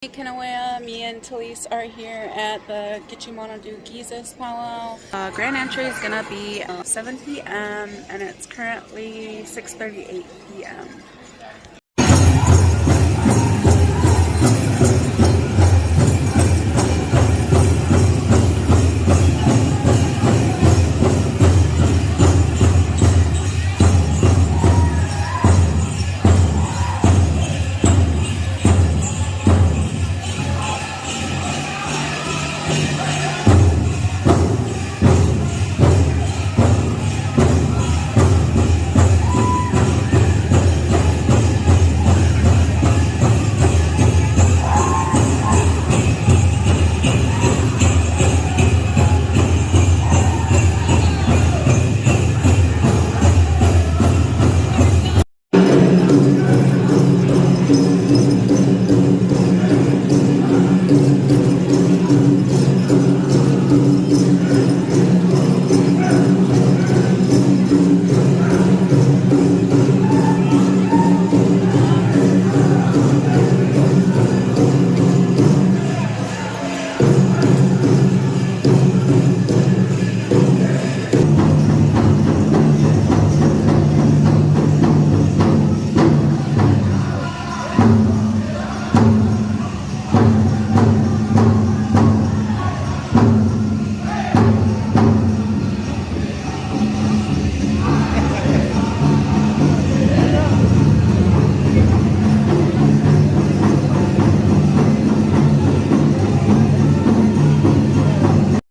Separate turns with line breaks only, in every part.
Kinawea, me and Talise are here at the Gichi giizis powwow. Grand entry is gonna be 7 p.m. and it's currently 6:38 p.m.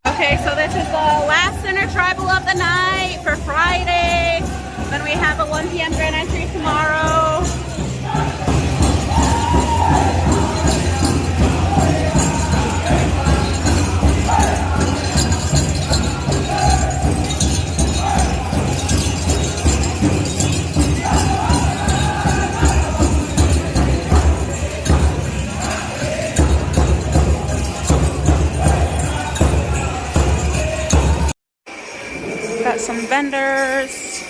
Okay, so this is the last intertribal of the night for Friday. Then we have a 1 p.m. grand entry tomorrow. Got some vendors.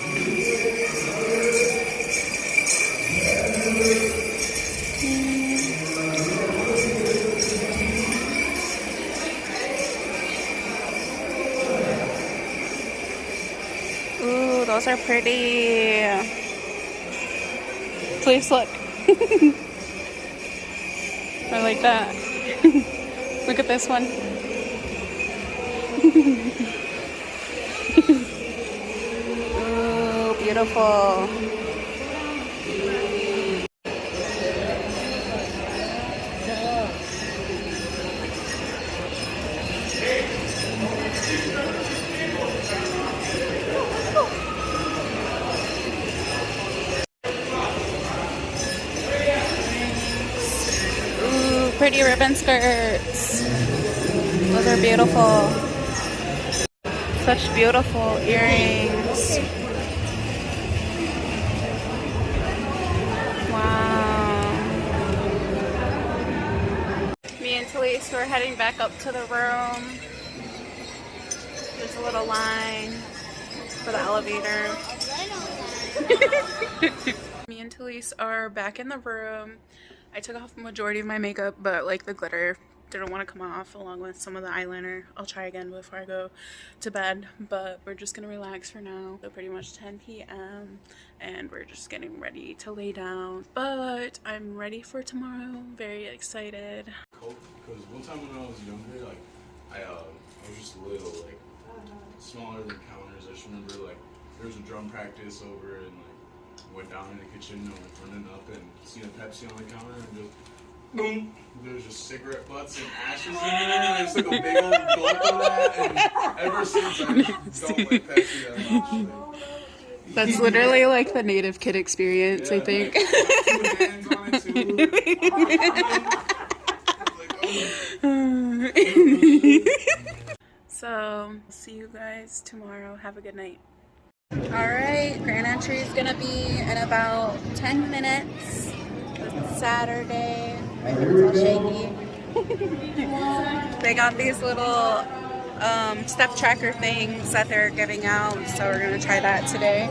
Ooh, those are pretty. Please look. I like that. Look at this one. Ooh, beautiful. Ooh, pretty ribbon skirts. Those are beautiful. Such beautiful earrings. Wow. Me and Talise are heading back up to the room. There's a little line for the elevator. Me and Talise are back in the room. I took off the majority of my makeup, but like the glitter didn't want to come off, along with some of the eyeliner. I'll try again before I go to bed, but we're just gonna relax for now. So pretty much 10 p.m. and we're just getting ready to lay down, but I'm ready for tomorrow. Very excited.
Because one time when I was younger, like I was just little, like smaller than counters. I just remember like there was a drum practice over, and like went down in the kitchen and like running up and seen a Pepsi on the counter and just boom, there's just cigarette butts and ashes in there, and I just took a big old gulp of that, and ever since I just don't like Pepsi that much.
That's literally like the native kid experience, yeah, I think. Like, hands on it too. So, see you guys tomorrow. Have a good night. Alright, grand entry is gonna be in about 10 minutes. It's Saturday. My hair's all shaky. They got these little step tracker things that they're giving out, so we're gonna try that today.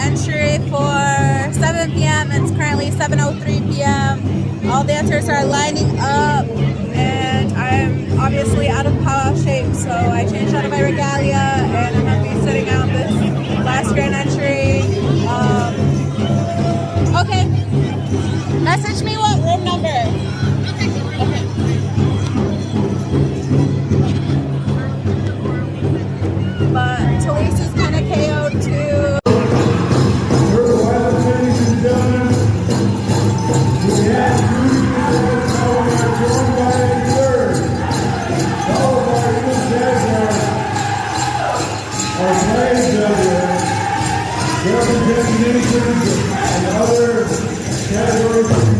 entry for 7 p.m. It's currently 7:03 p.m. All dancers are lining up, and I'm obviously out of powwow shape, so I changed out of my regalia, and I'm happy sitting out this last grand entry. Okay, message me what room number. Okay. But Talise is kind of KO'd too.
And other categories of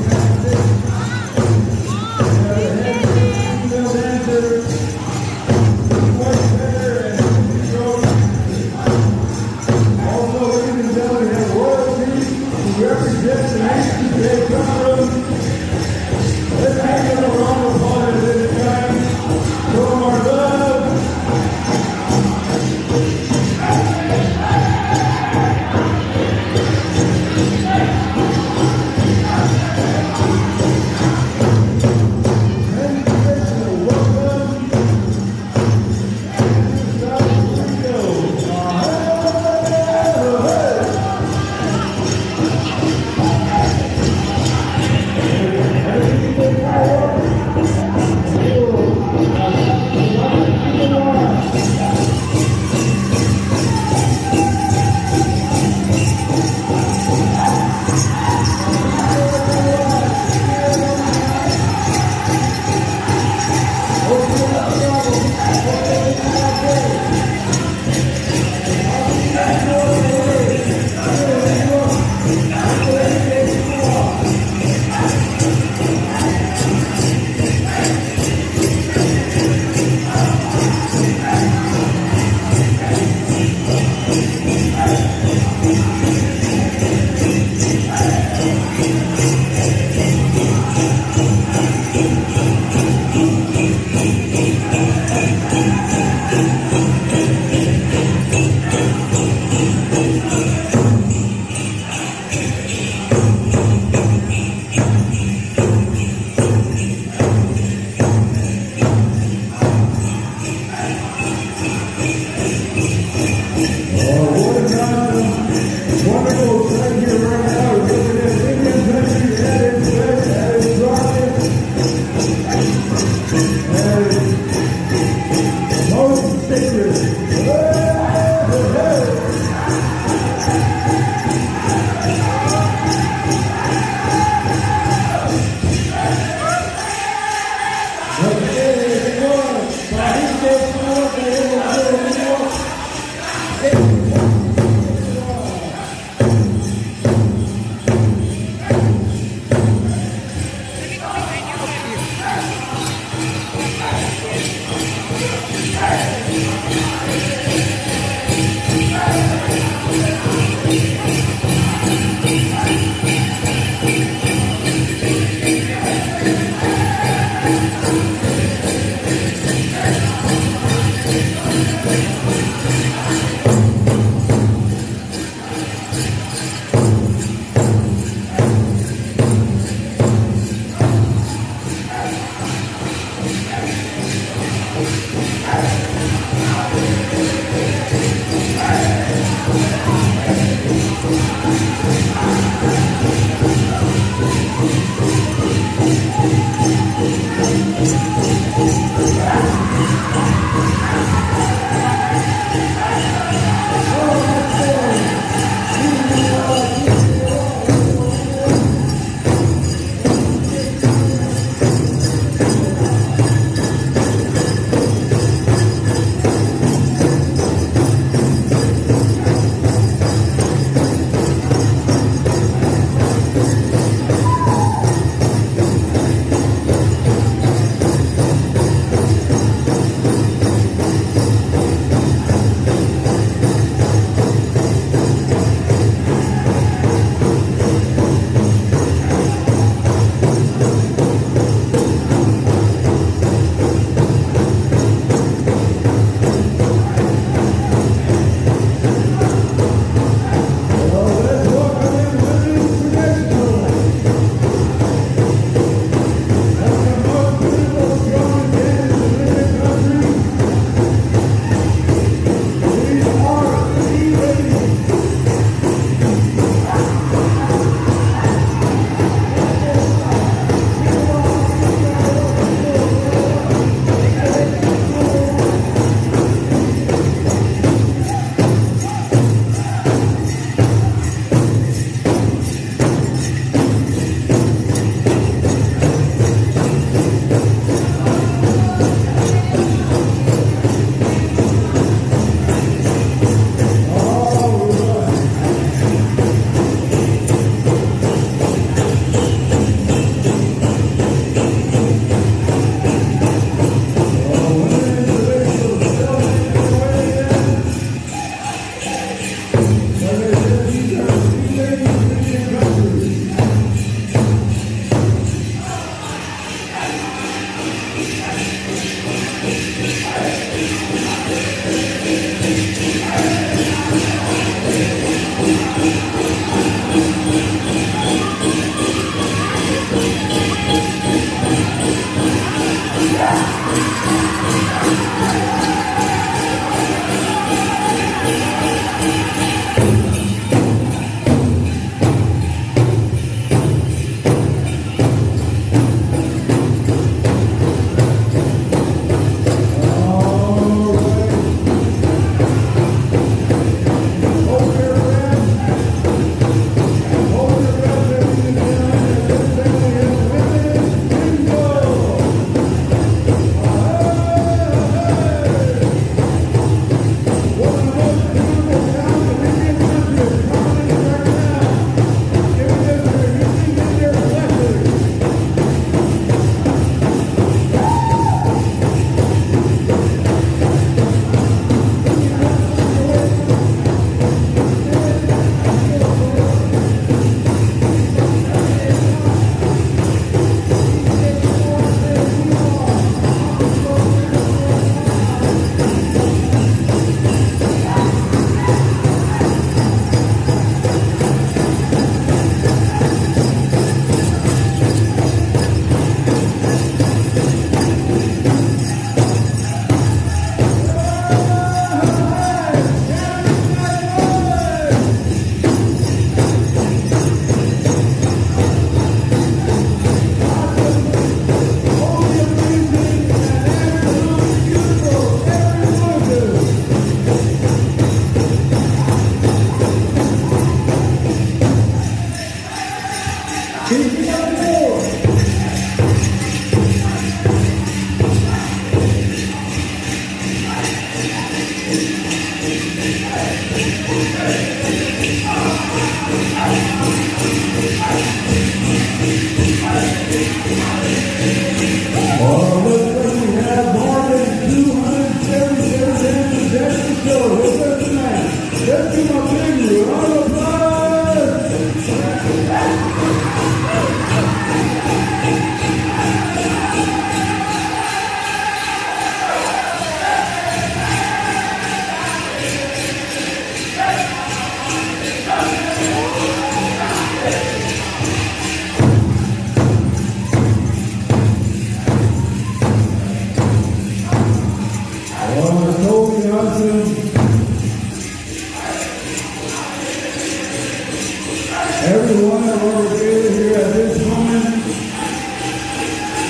Everyone of our gathered here at this moment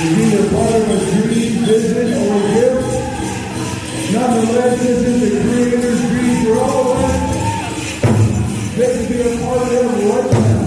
is either part of a dream, vision, or gift. Nonetheless, this is the Creator's dream for all of us. Get to be a part of it right now.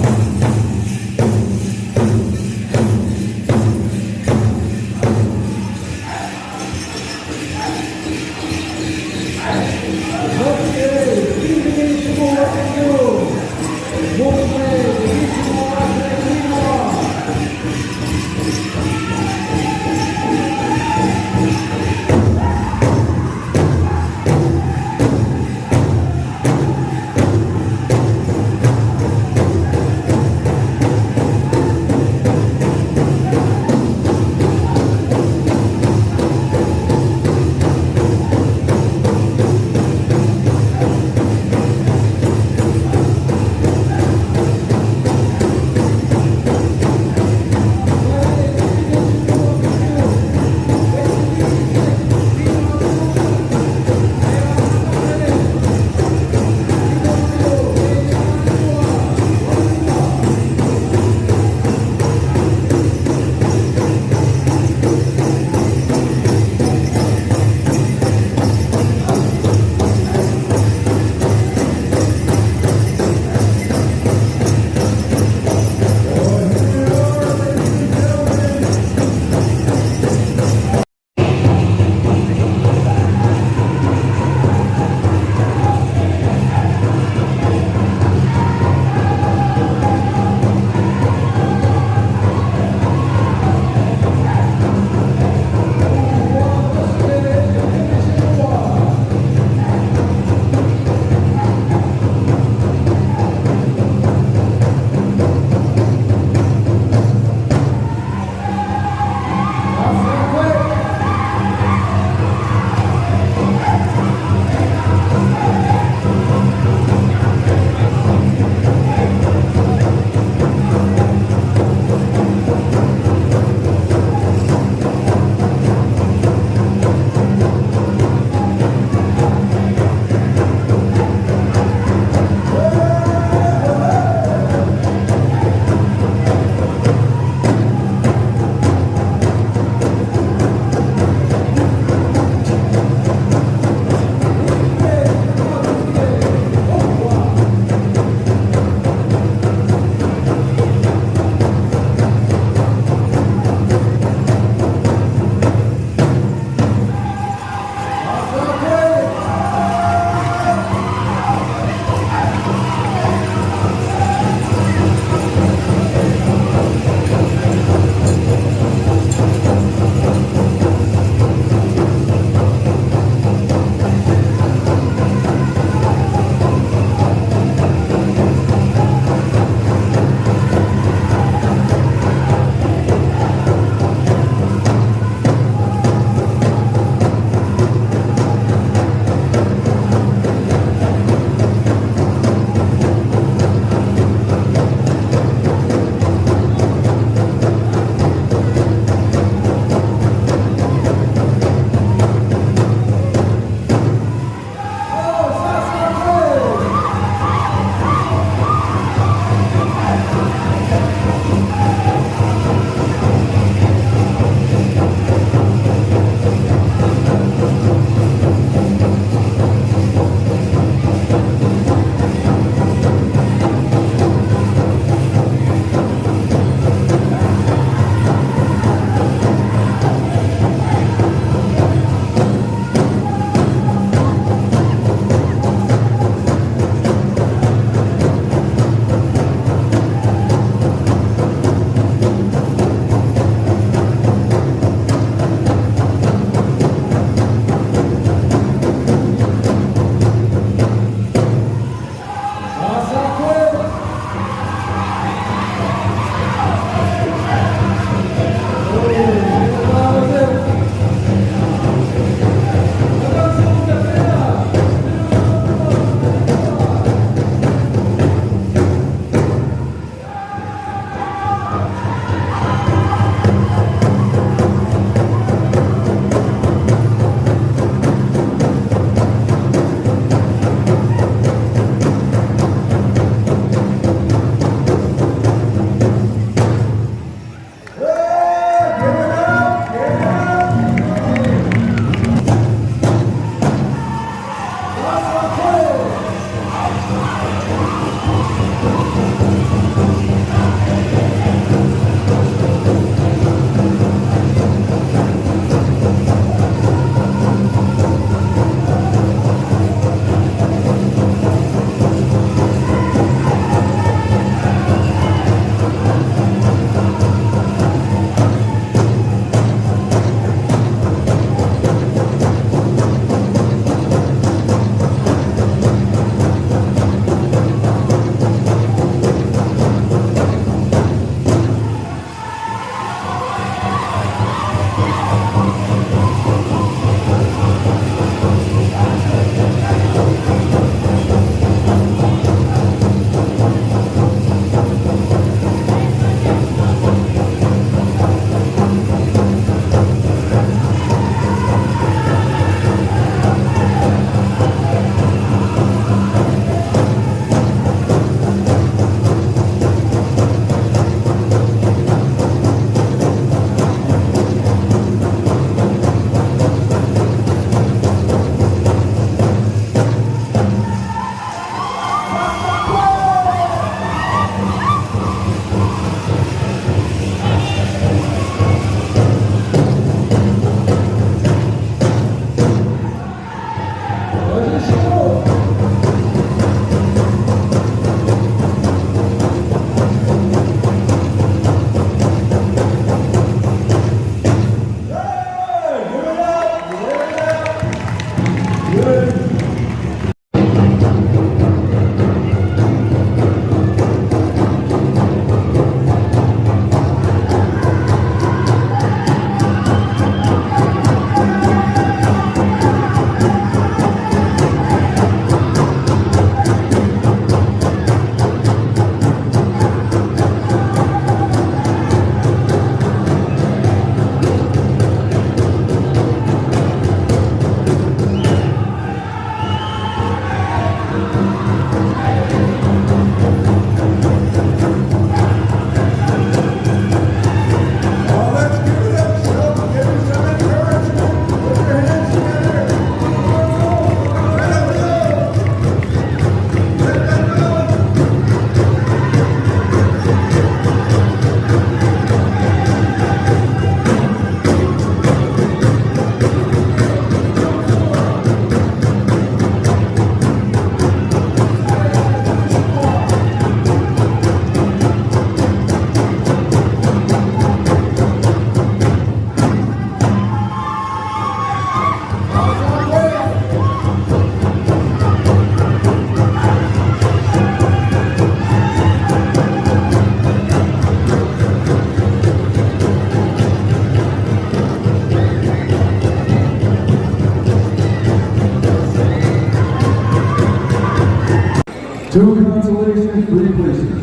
2 consolation, 3 places.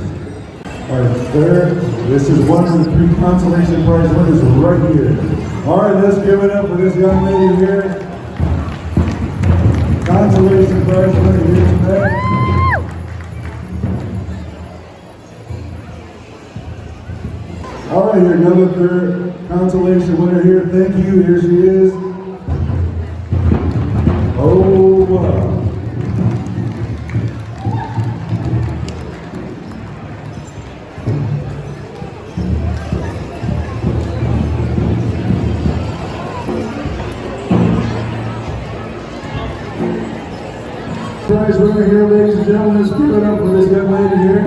All right, there. This is one of the 3 consolation prize winners right here. All right, let's give it up for this young lady here. Consolation prize winner here today. All right, here, another 3rd consolation winner here. Thank you. Here she is. Oh, wow. Prize winner here, ladies and gentlemen. Let's give it up for this young lady here.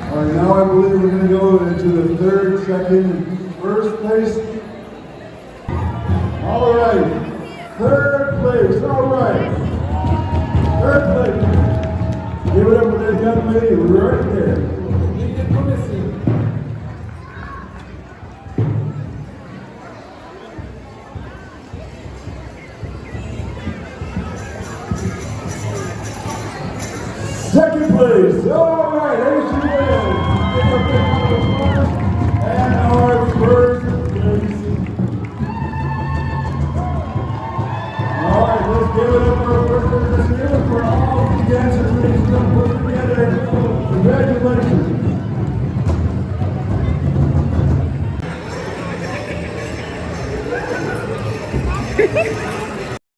All right, now I believe we're going to go into the 3rd, 2nd, and 1st place. All right, 3rd place. All right, 3rd place. Give it up for that young lady right there. Second place. All right, there she is. And our 1st place. All right, let's give it up for our 1st place. Let's give it for all the dancers, ladies and gentlemen.